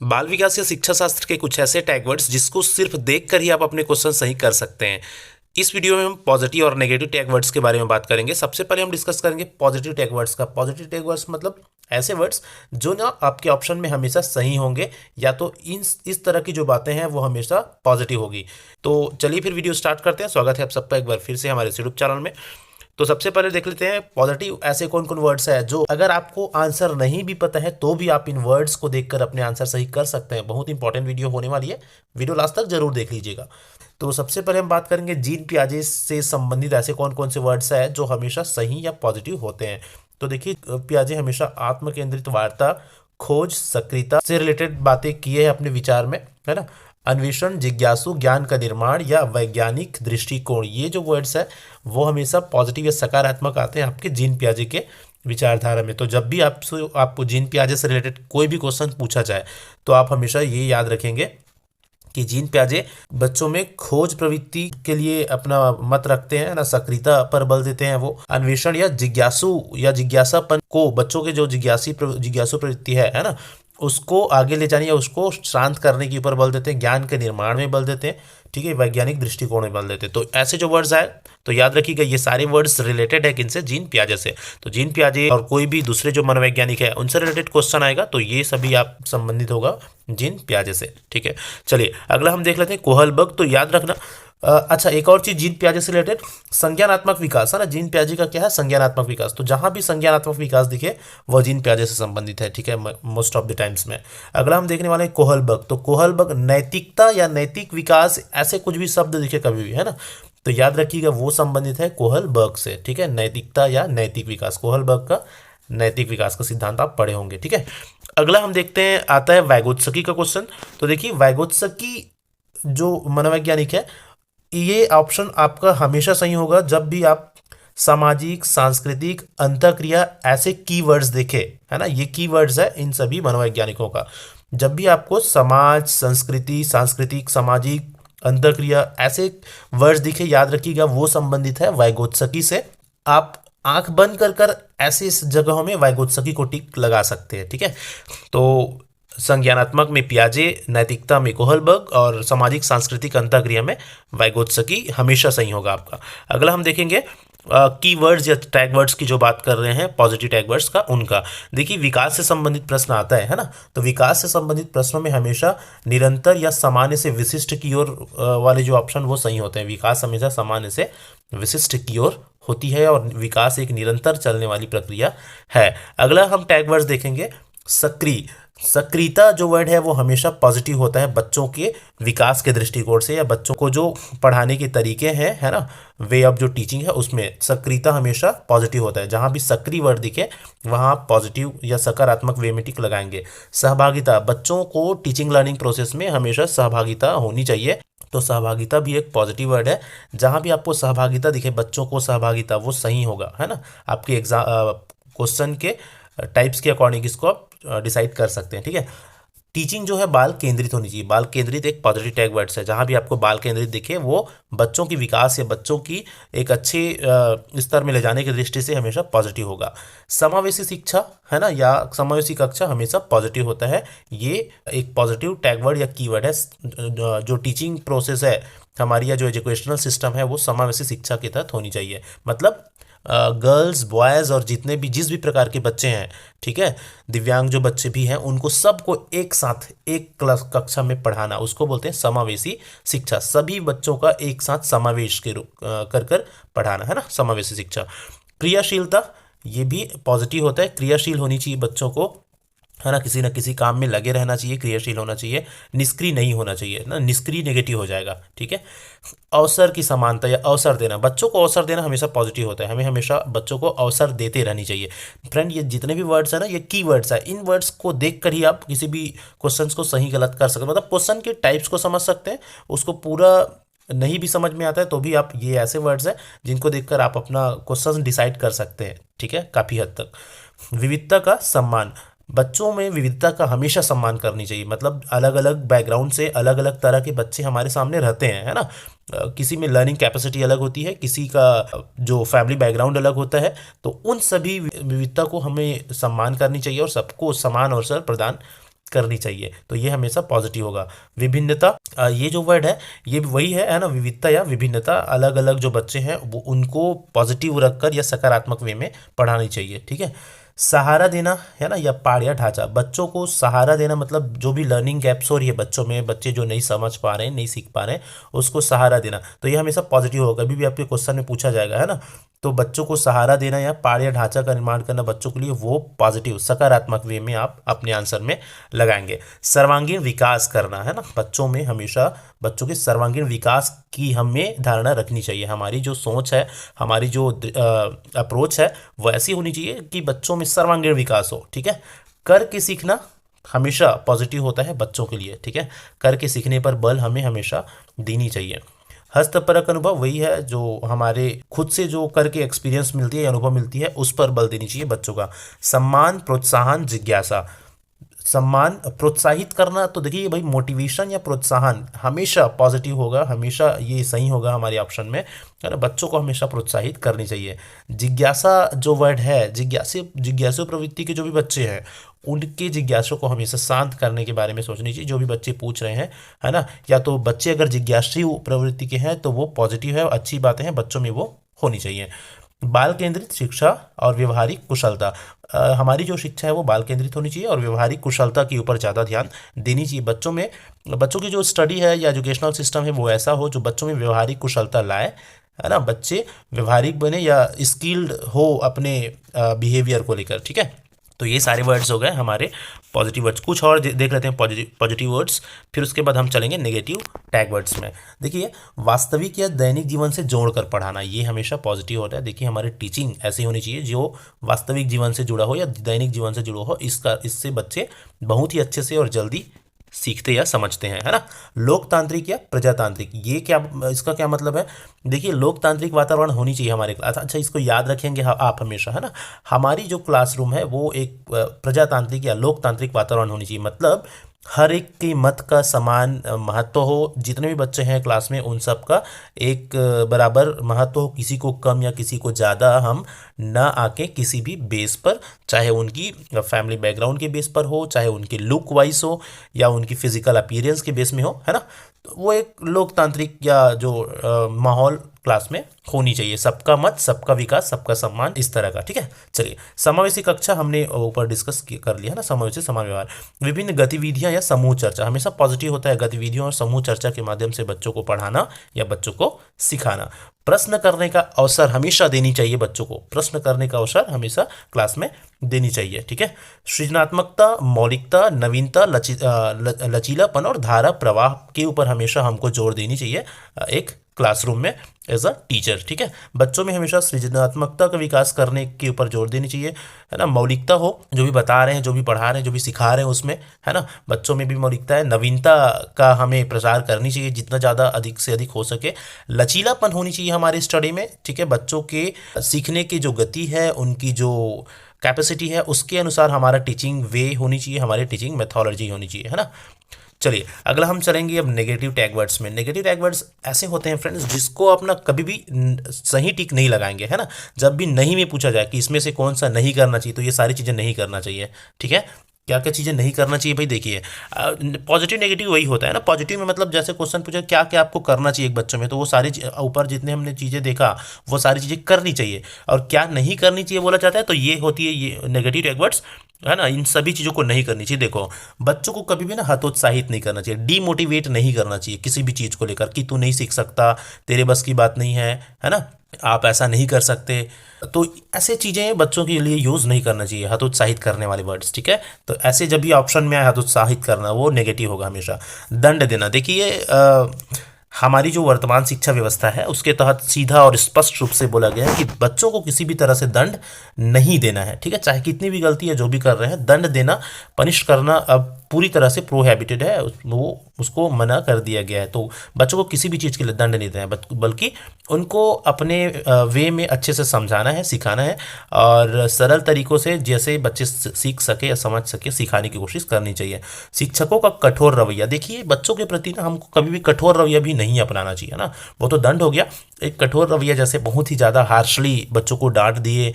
बाल विकास या शिक्षा शास्त्र के कुछ ऐसे टैग वर्ड्स जिसको सिर्फ देख कर ही आप अपने क्वेश्चन सही कर सकते हैं। इस वीडियो में हम पॉजिटिव और नेगेटिव टैग वर्ड्स के बारे में बात करेंगे। सबसे पहले हम डिस्कस करेंगे पॉजिटिव टैग वर्ड्स का। पॉजिटिव टैग वर्ड्स मतलब ऐसे वर्ड्स जो ना आपके ऑप्शन में हमेशा सही होंगे, या तो इस तरह की जो बातें हैं वो हमेशा पॉजिटिव होगी। तो चलिए फिर वीडियो स्टार्ट करते हैं। स्वागत है आप सबका एक बार फिर से हमारे यूट्यूब चैनल में। तो सबसे पहले देख लेते हैं पॉजिटिव ऐसे कौन कौन वर्ड्स है जो अगर आपको आंसर नहीं भी पता है तो भी आप इन वर्ड्स को देखकर अपने आंसर सही कर सकते हैं। बहुत इंपॉर्टेंट वीडियो होने वाली है, वीडियो लास्ट तक जरूर देख लीजिएगा। तो सबसे पहले हम बात करेंगे जीन पियाजे से संबंधित ऐसे कौन कौन से वर्ड्स है जो हमेशा सही या पॉजिटिव होते हैं। तो देखिए, पियाजे हमेशा आत्म केंद्रित वार्ता, खोज, सक्रियता से रिलेटेड बातें किए हैं अपने विचार में, है ना। अन्वेषण, जिज्ञासु, ज्ञान का निर्माण या वैज्ञानिक दृष्टिकोण, ये जो वर्ड्स है वो हमेशा पॉजिटिव या सकारात्मक आते हैं आपके जीन पियाजे के विचारधारा में। तो जब भी आपको जीन पियाजे से रिलेटेड कोई भी क्वेश्चन पूछा जाए तो आप हमेशा ये याद रखेंगे कि जीन पियाजे बच्चों में खोज प्रवृत्ति के लिए अपना मत रखते हैं ना, सक्रियता पर बल देते हैं। वो अन्वेषण या जिज्ञासापन को, बच्चों के जो जिज्ञासु प्रवृत्ति है ना, उसको आगे ले जाने या उसको शांत करने के ऊपर बल देते हैं। ज्ञान के निर्माण में बल देते हैं, ठीक है, वैज्ञानिक दृष्टिकोण में बल देते हैं। तो ऐसे जो वर्ड्स आए तो याद रखिएगा ये सारे वर्ड्स रिलेटेड है किनसे, जीन पियाजे से। तो जीन पियाजे और कोई भी दूसरे जो मनोवैज्ञानिक है उनसे रिलेटेड क्वेश्चन आएगा तो ये सभी आप संबंधित होगा जीन पियाजे से, ठीक है। चलिए अगला हम देख लेते हैं कोहलबर्ग। तो याद रखना, अच्छा एक और चीज जीन पियाजे से रिलेटेड, संज्ञानात्मक विकास है ना। जीन पियाजे का क्या है, संज्ञानात्मक विकास। तो जहां भी संज्ञानात्मक विकास दिखे वह जीन पियाजे से संबंधित है, ठीक है, मोस्ट ऑफ द टाइम्स में। अगला हम देखने वाले हैं कोहलबर्ग। तो कोहलबर्ग नैतिकता या नैतिक विकास, ऐसे कुछ भी शब्द दिखे कभी भी, है ना, तो याद रखिएगा वो संबंधित है कोहलबर्ग से, ठीक है। नैतिकता या नैतिक विकास, कोहलबर्ग का नैतिक विकास का सिद्धांत आप पढ़े होंगे, ठीक है। अगला हम देखते हैं, आता है वाइगोत्स्की का क्वेश्चन। तो देखिए वाइगोत्स्की जो मनोवैज्ञानिक है, ये ऑप्शन आपका हमेशा सही होगा जब भी आप सामाजिक, सांस्कृतिक, अंतःक्रिया ऐसे कीवर्ड्स देखे, है ना। ये कीवर्ड्स है इन सभी मनोवैज्ञानिकों का। जब भी आपको समाज, संस्कृति, सांस्कृतिक, सामाजिक, अंतःक्रिया ऐसे वर्ड्स दिखे, याद रखिएगा वो संबंधित है वाइगोत्स्की से। आप आंख बंद कर ऐसी जगहों में वाइगोत्स्की को टिक लगा सकते हैं, ठीक है। तो संज्ञानात्मक में पियाजे, नैतिकता में कोहलबर्ग और सामाजिक सांस्कृतिक अंतःक्रिया में वाइगोत्स्की हमेशा सही होगा आपका। अगला हम देखेंगे कीवर्ड्स या टैग वर्ड्स की जो बात कर रहे हैं, पॉजिटिव टैग वर्ड्स का, उनका देखिए विकास से संबंधित प्रश्न आता है ना। तो विकास से संबंधित प्रश्नों में हमेशा निरंतर या सामान्य से विशिष्ट की ओर वाले जो ऑप्शन वो सही होते हैं। विकास हमेशा सामान्य से विशिष्ट की ओर होती है और विकास एक निरंतर चलने वाली प्रक्रिया है। अगला हम टैग वर्ड्स देखेंगे सक्रिय। सक्रियता जो वर्ड है वो हमेशा पॉजिटिव होता है बच्चों के विकास के दृष्टिकोण से, या बच्चों को जो पढ़ाने के तरीके हैं, है ना, वे ऑफ जो टीचिंग है उसमें सक्रियता हमेशा पॉजिटिव होता है। जहां भी सक्रिय वर्ड दिखे वहां पॉजिटिव या सकारात्मक वे में टिक लगाएंगे। सहभागिता, बच्चों को टीचिंग लर्निंग प्रोसेस में हमेशा सहभागिता होनी चाहिए, तो सहभागिता भी एक पॉजिटिव वर्ड है। जहां भी आपको सहभागिता दिखे, बच्चों को सहभागिता, वो सही होगा, है ना। आपके एग्जाम क्वेश्चन के टाइप्स के अकॉर्डिंग इसको आप डिसाइड कर सकते हैं, ठीक है। टीचिंग जो है बाल केंद्रित होनी चाहिए। बाल केंद्रित एक पॉजिटिव टैग वर्ड्स है। जहां भी आपको बाल केंद्रित दिखे वो बच्चों की विकास या बच्चों की एक अच्छे स्तर में ले जाने की दृष्टि से हमेशा पॉजिटिव होगा। समावेशी शिक्षा, है ना, या समावेशी कक्षा हमेशा पॉजिटिव होता है। ये एक पॉजिटिव टैग वर्ड या कीवर्ड है। जो टीचिंग प्रोसेस है हमारी, या जो एजुकेशनल सिस्टम है वो समावेशी शिक्षा के तहत होनी चाहिए। मतलब गर्ल्स, बॉयज़ और जितने भी जिस भी प्रकार के बच्चे हैं, ठीक है, दिव्यांग जो बच्चे भी हैं, उनको सबको एक साथ एक क्लास कक्षा में पढ़ाना, उसको बोलते हैं समावेशी शिक्षा। सभी बच्चों का एक साथ समावेश के कर पढ़ाना, है ना, समावेशी शिक्षा। क्रियाशीलता, ये भी पॉजिटिव होता है। क्रियाशील होनी चाहिए बच्चों को, है ना किसी काम में लगे रहना चाहिए, क्रियाशील होना चाहिए, निष्क्रिय नहीं होना चाहिए ना। निष्क्रिय नेगेटिव हो जाएगा, ठीक है। अवसर की समानता या अवसर देना, बच्चों को अवसर देना हमेशा पॉजिटिव होता है। हमें हमेशा बच्चों को अवसर देते रहनी चाहिए। फ्रेंड, ये जितने भी वर्ड्स है ना, ये की वर्ड्स है। इन वर्ड्स को देखकर ही आप किसी भी क्वेश्चन को सही गलत कर सकते हैं। मतलब क्वेश्चन के टाइप्स को समझ सकते हैं। उसको पूरा नहीं भी समझ में आता है तो भी आप, ये ऐसे वर्ड्स हैं जिनको देखकर आप अपना क्वेश्चन डिसाइड कर सकते हैं, ठीक है, काफ़ी हद तक। विविधता का सम्मान, बच्चों में विविधता का हमेशा सम्मान करनी चाहिए। मतलब अलग अलग बैकग्राउंड से अलग अलग तरह के बच्चे हमारे सामने रहते हैं, है ना। किसी में लर्निंग कैपेसिटी अलग होती है, किसी का जो फैमिली बैकग्राउंड अलग होता है, तो उन सभी विविधता को हमें सम्मान करनी चाहिए और सबको समान अवसर प्रदान करनी चाहिए। तो ये हमेशा पॉजिटिव होगा। विभिन्नता, ये जो वर्ड है ये वही है ना, विविधता या विभिन्नता, अलग अलग जो बच्चे हैं वो उनको पॉजिटिव रखकर या सकारात्मक वे में पढ़ानी चाहिए, ठीक है। सहारा देना है ना, या पाड़ या ढांचा, बच्चों को सहारा देना मतलब जो भी लर्निंग गैप्स हो रही है बच्चों में, बच्चे जो नहीं समझ पा रहे हैं, नहीं सीख पा रहे हैं, उसको सहारा देना। तो ये हमेशा पॉजिटिव होगा, कभी भी आपके क्वेश्चन में पूछा जाएगा, है ना। तो बच्चों को सहारा देना या पाड़ या ढांचा का निर्माण करना बच्चों के लिए, वो पॉजिटिव सकारात्मक वे में आप अपने आंसर में लगाएंगे। सर्वांगीण विकास करना है ना, बच्चों में हमेशा बच्चों के सर्वांगीण विकास की हमें धारणा रखनी चाहिए। हमारी जो सोच है, हमारी जो अप्रोच है वो ऐसी होनी चाहिए कि बच्चों में सर्वांगीण विकास हो, ठीक है। करके सीखना हमेशा पॉजिटिव होता है बच्चों के लिए, ठीक है। करके सीखने पर बल हमें हमेशा देनी चाहिए। हस्तपरक अनुभव वही है जो हमारे खुद से जो करके एक्सपीरियंस मिलती है, अनुभव मिलती है, उस पर बल देनी चाहिए बच्चों का। सम्मान, प्रोत्साहन, जिज्ञासा, सम्मान प्रोत्साहित करना, तो देखिए भाई मोटिवेशन या प्रोत्साहन हमेशा पॉजिटिव होगा, हमेशा ये सही होगा हमारे ऑप्शन में, है ना। बच्चों को हमेशा प्रोत्साहित करनी चाहिए। जिज्ञासा जो वर्ड है, जिज्ञासु प्रवृत्ति के जो भी बच्चे हैं उनके जिज्ञासु को हमेशा शांत करने के बारे में सोचनी चाहिए, जो भी बच्चे पूछ रहे हैं, है ना। या तो बच्चे अगर जिज्ञासु प्रवृत्ति के हैं तो वो पॉजिटिव है, अच्छी बातें हैं, बच्चों में वो होनी चाहिए। बाल केंद्रित शिक्षा और व्यवहारिक कुशलता, हमारी जो शिक्षा है वो बाल केंद्रित होनी चाहिए और व्यवहारिक कुशलता के ऊपर ज़्यादा ध्यान देनी चाहिए बच्चों में। बच्चों की जो स्टडी है या एजुकेशनल सिस्टम है वो ऐसा हो जो बच्चों में व्यवहारिक कुशलता लाए, है ना। बच्चे व्यवहारिक बने या स्किल्ड हो अपने बिहेवियर को लेकर, ठीक है। तो ये सारे वर्ड्स हो गए हमारे पॉजिटिव वर्ड्स। कुछ और देख लेते हैं पॉजिटिव वर्ड्स, फिर उसके बाद हम चलेंगे नेगेटिव टैग वर्ड्स में। देखिए, वास्तविक या दैनिक जीवन से जोड़कर पढ़ाना, ये हमेशा पॉजिटिव होता है। देखिए, हमारी टीचिंग ऐसी होनी चाहिए जो वास्तविक जीवन से जुड़ा हो या दैनिक जीवन से जुड़ा हो, इससे बच्चे बहुत ही अच्छे से और जल्दी सीखते या समझते हैं, है ना। लोकतांत्रिक या प्रजातांत्रिक, ये क्या, इसका क्या मतलब है। देखिए, लोकतांत्रिक वातावरण होनी चाहिए हमारे क्लास, अच्छा इसको याद रखेंगे आप हमेशा, है ना। हमारी जो क्लासरूम है वो एक प्रजातांत्रिक या लोकतांत्रिक वातावरण होनी चाहिए, मतलब हर एक के मत का समान महत्व हो, जितने भी बच्चे हैं क्लास में उन सब का एक बराबर महत्व हो, किसी को कम या किसी को ज़्यादा हम ना आके किसी भी बेस पर, चाहे उनकी फैमिली बैकग्राउंड के बेस पर हो, चाहे उनके लुक वाइज हो या उनकी फिजिकल अपीयरेंस के बेस में हो, है ना। तो वो एक लोकतांत्रिक या जो माहौल क्लास में होनी चाहिए, सबका मत, सबका विकास, सबका सम्मान, इस तरह का, ठीक है। चलिए, समावेशी कक्षा हमने ऊपर डिस्कस कर लिया है ना, समावेशी समान व्यवहार। विभिन्न गतिविधियां या समूह चर्चा, हमेशा पॉजिटिव होता है गतिविधियों और समूह चर्चा के माध्यम से बच्चों को पढ़ाना या बच्चों को सिखाना। प्रश्न करने का अवसर हमेशा देनी चाहिए बच्चों को, प्रश्न करने का अवसर हमेशा क्लास में देनी चाहिए, ठीक है। सृजनात्मकता, मौलिकता, नवीनता, लचीलापन और धारा प्रवाह के ऊपर हमेशा हमको जोर देनी चाहिए एक क्लासरूम में एज अ टीचर, ठीक है। बच्चों में हमेशा सृजनात्मकता का विकास करने के ऊपर जोर देनी चाहिए, है ना। मौलिकता हो, जो भी बता रहे हैं, जो भी पढ़ा रहे हैं, जो भी सिखा रहे हैं उसमें, है ना, बच्चों में भी मौलिकता है। नवीनता का हमें प्रचार करनी चाहिए जितना ज़्यादा अधिक से अधिक हो सके। लचीलापन होनी चाहिए हमारे स्टडी में, ठीक है। बच्चों के सीखने की जो गति है, उनकी जो कैपेसिटी है, उसके अनुसार हमारा टीचिंग वे होनी चाहिए, हमारी टीचिंग मेथोलॉजी होनी चाहिए, है ना। चलिए, अगला हम चलेंगे अब नेगेटिव टैग वर्ड्स में। नेगेटिव टैग वर्ड्स ऐसे होते हैं फ्रेंड्स जिसको अपना कभी भी सही टिक नहीं लगाएंगे, है ना। जब भी नहीं में पूछा जाए कि इसमें से कौन सा नहीं करना चाहिए, तो ये सारी चीज़ें नहीं करना चाहिए, ठीक है। क्या क्या चीज़ें नहीं करना चाहिए भाई, देखिए पॉजिटिव नेगेटिव वही होता है ना। पॉजिटिव में मतलब जैसे क्वेश्चन पूछा क्या क्या आपको करना चाहिए एक बच्चों में, तो वो सारी ऊपर जितने हमने चीज़ें देखा वो सारी चीज़ें करनी चाहिए, और क्या नहीं करनी चाहिए बोला जाता है, तो ये होती है ये नेगेटिव टैग वर्ड्स, है ना। इन सभी चीज़ों को नहीं करनी चाहिए। देखो, बच्चों को कभी भी ना हतोत्साहित नहीं करना चाहिए, डीमोटिवेट नहीं करना चाहिए किसी भी चीज़ को लेकर कि तू नहीं सीख सकता, तेरे बस की बात नहीं है ना, आप ऐसा नहीं कर सकते। तो ऐसे चीज़ें बच्चों के लिए यूज़ नहीं करना चाहिए, हतोत्साहित करने वाले वर्ड्स, ठीक है। तो ऐसे जब भी ऑप्शन में आए हतोत्साहित करना, वो नेगेटिव होगा हमेशा। दंड देना, देखिए हमारी जो वर्तमान शिक्षा व्यवस्था है उसके तहत सीधा और स्पष्ट रूप से बोला गया है कि बच्चों को किसी भी तरह से दंड नहीं देना है, ठीक है। चाहे कितनी भी गलती है, जो भी कर रहे हैं, दंड देना, पनिश करना अब पूरी तरह से प्रोहिबिटेड है, वो उसको मना कर दिया गया है। तो बच्चों को किसी भी चीज़ के लिए दंड नहीं देना है, बल्कि उनको अपने वे में अच्छे से समझाना है, सिखाना है, और सरल तरीक़ों से जैसे बच्चे सीख सके या समझ सके सिखाने की कोशिश करनी चाहिए। शिक्षकों का कठोर रवैया, देखिए बच्चों के प्रति ना हमको कभी भी कठोर रवैया भी नहीं अपनाना चाहिए ना, वो तो दंड हो गया। एक कठोर रवैया, जैसे बहुत ही ज़्यादा हार्शली बच्चों को डांट दिए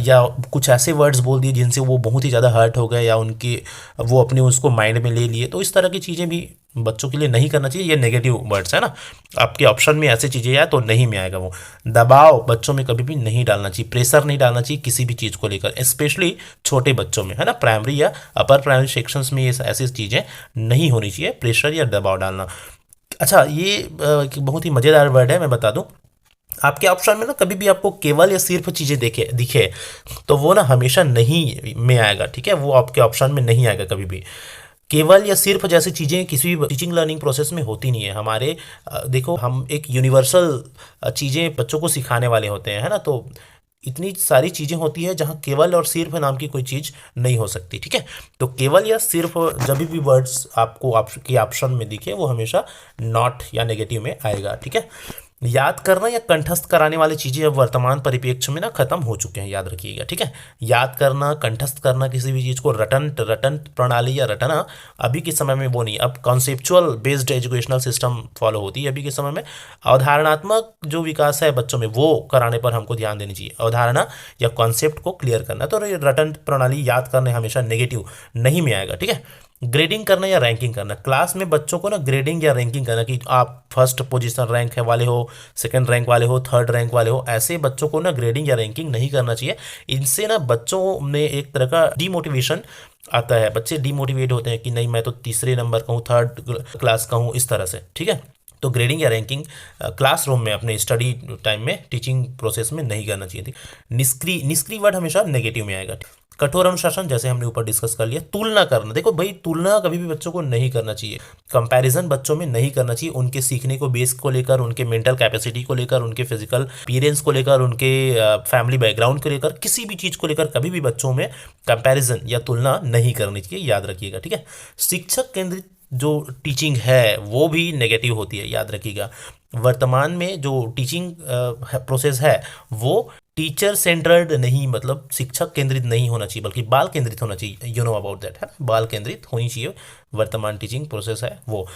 या कुछ ऐसे वर्ड्स बोल दिए जिनसे वो बहुत ही ज़्यादा हर्ट हो गए या उनके वो अपने उसको माइंड में ले लिए, तो इस तरह की चीज़ें भी बच्चों के लिए नहीं करना चाहिए। ये नेगेटिव वर्ड्स है ना, आपके ऑप्शन में ऐसी चीज़ें आए तो नहीं में आएगा वो। दबाव बच्चों में कभी भी नहीं डालना चाहिए, प्रेशर नहीं डालना चाहिए किसी भी चीज़ को लेकर, स्पेशली छोटे बच्चों में, है ना, प्राइमरी या अपर प्राइमरी सेक्शंस में ये ऐसी चीज़ें नहीं होनी चाहिए, प्रेशर या दबाव डालना। अच्छा, ये बहुत ही मज़ेदार वर्ड है, मैं बता दूं, आपके ऑप्शन में ना कभी भी आपको केवल या सिर्फ चीज़ें दिखे तो वो ना हमेशा नहीं में आएगा, ठीक है, वो आपके ऑप्शन में नहीं आएगा कभी भी। केवल या सिर्फ जैसी चीज़ें किसी भी टीचिंग लर्निंग प्रोसेस में होती नहीं है हमारे। देखो, हम एक यूनिवर्सल चीज़ें बच्चों को सिखाने वाले होते हैं, है ना, तो इतनी सारी चीज़ें होती है जहाँ केवल और सिर्फ नाम की कोई चीज़ नहीं हो सकती, ठीक है। तो केवल या सिर्फ जब भी वर्ड्स आपको आपके ऑप्शन में दिखे वो हमेशा नॉट या नेगेटिव में आएगा, ठीक है। याद करना या कंठस्थ कराने वाली चीज़ें अब वर्तमान परिप्रेक्ष्य में ना खत्म हो चुके हैं, याद रखिएगा, ठीक है। याद करना, कंठस्थ करना, किसी भी चीज़ को रटन रटन प्रणाली या रटना अभी के समय में वो नहीं, अब conceptual based educational system follow होती है अभी के समय में। अवधारणात्मक जो विकास है बच्चों में वो कराने पर हमको ध्यान देनी चाहिए, अवधारणा या कॉन्सेप्ट को क्लियर करना। तो रटन प्रणाली याद करने हमेशा नेगेटिव नहीं में आएगा, ठीक है। ग्रेडिंग करना या रैंकिंग करना, क्लास में बच्चों को ना ग्रेडिंग या रैंकिंग करना कि आप फर्स्ट पोजीशन रैंक है वाले हो, सेकंड रैंक वाले हो, थर्ड रैंक वाले हो, ऐसे बच्चों को ना ग्रेडिंग या रैंकिंग नहीं करना चाहिए। इनसे ना बच्चों में एक तरह का डीमोटिवेशन आता है, बच्चे डीमोटिवेट होते हैं कि नहीं मैं तो तीसरे नंबर का हूँ, थर्ड क्लास का हूँ, इस तरह से, ठीक है। तो ग्रेडिंग या रैंकिंग क्लासरूम में अपने स्टडी टाइम में टीचिंग प्रोसेस में नहीं करना चाहिए थी। निष्क्रिय वर्ड हमेशा नेगेटिव में आएगा। कठोर अनुशासन, जैसे हमने ऊपर डिस्कस कर लिया। तुलना करना, देखो भाई, तुलना कभी भी बच्चों को नहीं करना चाहिए, कंपैरिजन बच्चों में नहीं करना चाहिए, उनके सीखने को बेस को लेकर, उनके मेंटल कैपेसिटी को लेकर, उनके फिजिकल अपीयरेंस को लेकर, उनके फैमिली बैकग्राउंड को लेकर, किसी भी चीज़ को लेकर कभी भी बच्चों में कंपैरिजन या तुलना नहीं करनी चाहिए, याद रखिएगा, ठीक है। शिक्षक केंद्रित जो टीचिंग है वो भी नेगेटिव होती है, याद रखिएगा। वर्तमान में जो टीचिंग प्रोसेस है वो टीचर सेंटर्ड नहीं, मतलब शिक्षक केंद्रित नहीं होना चाहिए, बल्कि बाल केंद्रित होना चाहिए। यू नो अबाउट दैट, है ना, बाल केंद्रित होनी चाहिए वर्तमान टीचिंग प्रोसेस है वो,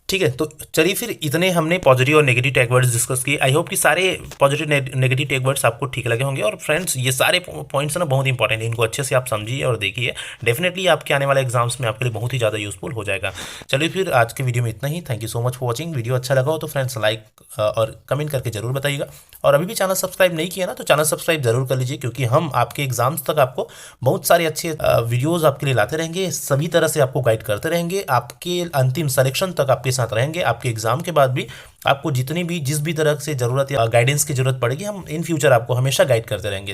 ठीक है। तो चलिए फिर इतने हमने पॉजिटिव और नेगेटिव टैग वर्ड्स डिस्कस किए। आई होप कि सारे पॉजिटिव नेगेटिव टैग वर्ड्स आपको ठीक लगे होंगे। और फ्रेंड्स, ये सारे पॉइंट्स ना बहुत इंपॉर्टेंट है, इनको अच्छे से आप समझिए और देखिए, डेफिनेटली आपके आने वाले एग्जाम्स में आपके लिए बहुत ही ज़्यादा यूजफुल हो जाएगा। चलिए फिर आज के वीडियो में इतना ही। Thank you so much for watching. Video अच्छा लगा हो तो फ्रेंड्स लाइक और कमेंट करके जरूर बताइएगा। और अभी भी चैनल सब्सक्राइब नहीं किया ना तो चैनल सब्सक्राइब जरूर कर लीजिए, क्योंकि हम आपके एग्जाम्स तक आपको बहुत सारे अच्छे वीडियोज़ आपके लिए लाते रहेंगे, सभी तरह से आपको गाइड करते रहेंगे, आपके अंतिम सिलेक्शन तक आपके साथ रहेंगे। आपके एग्जाम के बाद भी आपको जितनी भी जिस भी तरह से ज़रूरत या गाइडेंस की जरूरत पड़ेगी, हम इन फ्यूचर आपको हमेशा गाइड करते रहेंगे।